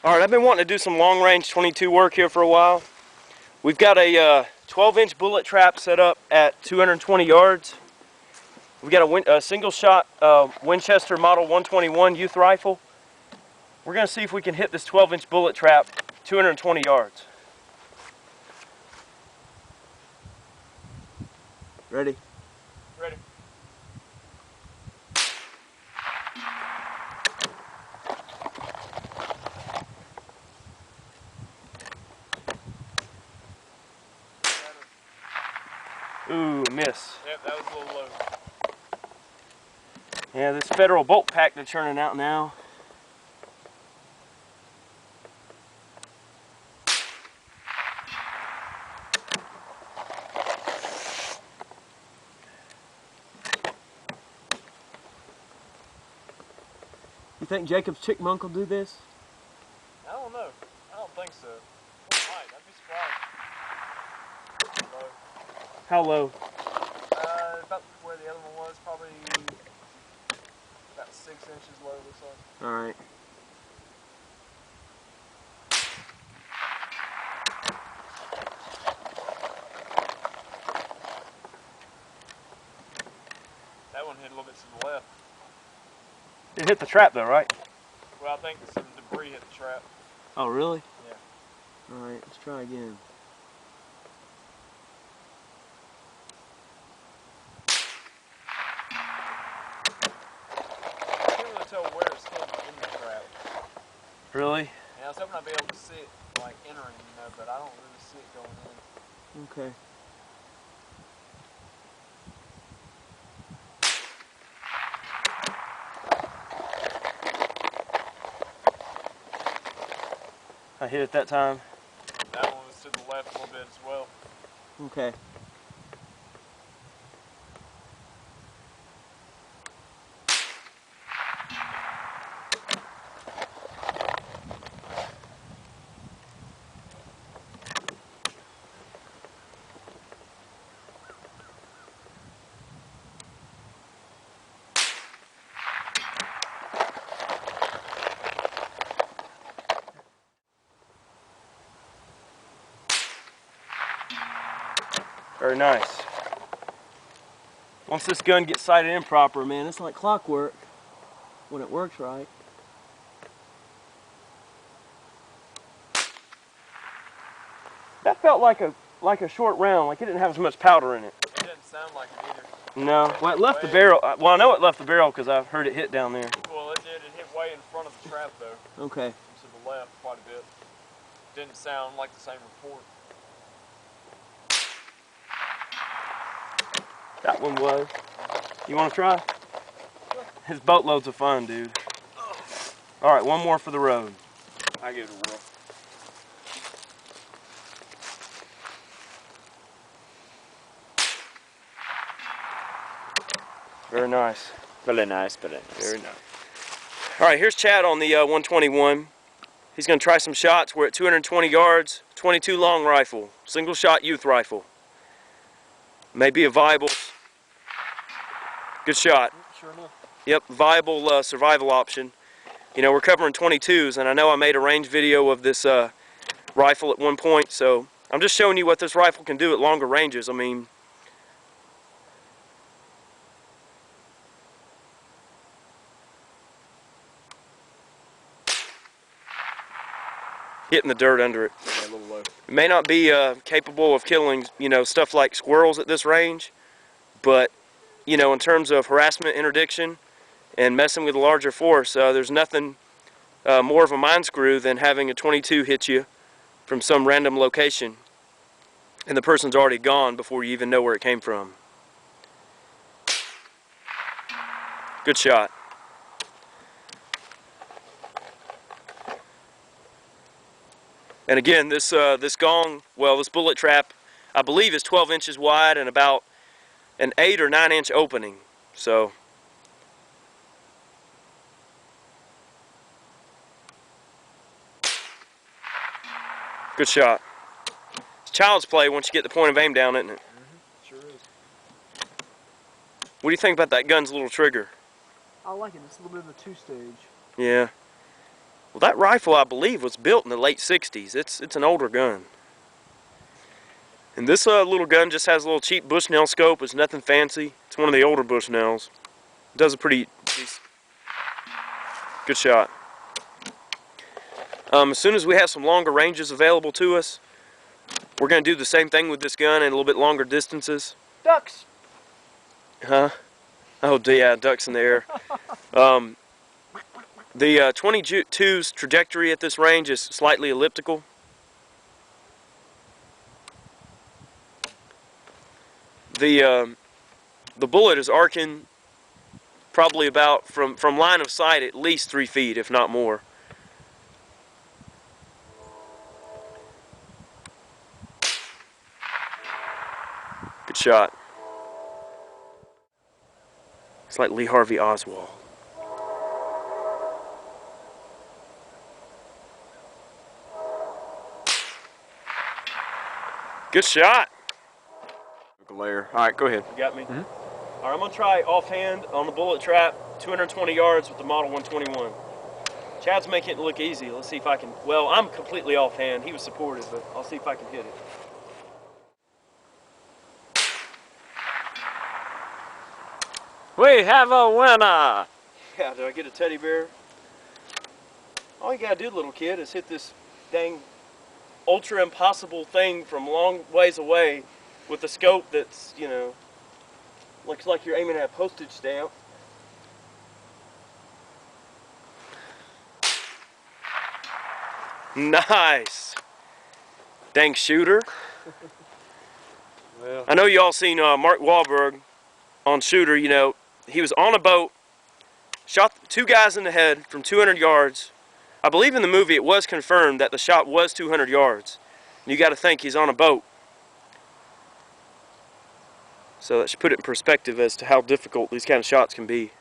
Alright, I've been wanting to do some long range 22 work here for a while. We've got a 12-inch bullet trap set up at 220 yards. We've got a single shot Winchester Model 121 youth rifle. We're going to see if we can hit this 12-inch bullet trap 220 yards. Ready? Ready. Ooh, miss. Yep, that was a little low. Yeah, this Federal bolt pack they're churning out now. You think Jacob's chickmunk will do this? I don't know. I don't think so. It might. I'd be surprised. Low. How low? About where the other one was, probably about 6 inches low, looks like. Alright. That one hit a little bit to the left. It hit the trap though, right? Well, I think some debris hit the trap. Oh, really? Yeah. Alright, let's try again. I can't really tell where it's hitting in the trap. Really? Yeah, I was hoping I'd be able to see it, like, entering, you know, but I don't really see it going in. Okay. I hit it that time. That one was to the left a little bit as well. Okay. Very nice. Once this gun gets sighted in proper, man, it's like clockwork when it works right. That felt like a short round, like it didn't have as much powder in it. It didn't sound like it either. No, well it left the barrel. Well, I know it left the barrel because I heard it hit down there. Well, it did. It hit way in front of the trap though. Okay. To the left quite a bit. Didn't sound like the same report. That one was. You want to try? His boatloads of fun, dude. All right, one more for the road. I give it a whirl. Very nice. Very nice, very nice. Very nice. All right, here's Chad on the 121. He's going to try some shots. We're at 220 yards, 22 long rifle, single shot youth rifle. Maybe a viable, good shot. Sure enough. Yep, viable survival option. You know, we're covering 22s, and I know I made a range video of this rifle at one point, so I'm just showing you what this rifle can do at longer ranges. I mean, hitting the dirt under it. Yeah, a little low. It may not be capable of killing, you know, stuff like squirrels at this range, but, you know, in terms of harassment, interdiction, and messing with a larger force, there's nothing more of a mind screw than having a 22 hit you from some random location, and the person's already gone before you even know where it came from. Good shot. And again, this gong, well, this bullet trap, I believe is 12 inches wide and about an 8 or 9 inch opening. So, good shot. It's child's play once you get the point of aim down, isn't it? Sure is. What do you think about that gun's little trigger? I like it. It's a little bit of a two-stage. Yeah. Well, that rifle, I believe, was built in the late 60s. It's an older gun. And this little gun just has a little cheap Bushnell scope. It's nothing fancy. It's one of the older Bushnells. It does a pretty good shot. As soon as we have some longer ranges available to us, we're going to do the same thing with this gun at a little bit longer distances. Ducks! Huh? Oh, yeah, ducks in the air. The 22's trajectory at this range is slightly elliptical. The bullet is arcing probably about from line of sight at least 3 feet, if not more. Good shot. It's like Lee Harvey Oswald. Good shot. Layer. All right, go ahead. You got me? Mm-hmm. All right, I'm going to try offhand on the bullet trap, 220 yards with the Model 121. Chad's making it look easy. Let's see if I can. Well, I'm completely offhand. He was supportive, but I'll see if I can hit it. We have a winner! Yeah, do I get a teddy bear? All you gotta do, little kid, is hit this dang ultra impossible thing from long ways away with a scope that's, you know, looks like you're aiming at a postage stamp. Nice. Dang shooter. Well, I know you all seen Mark Wahlberg on Shooter. You know, he was on a boat, shot 2 guys in the head from 200 yards. I believe in the movie it was confirmed that the shot was 200 yards. And you got to think he's on a boat. So that should put it in perspective as to how difficult these kind of shots can be.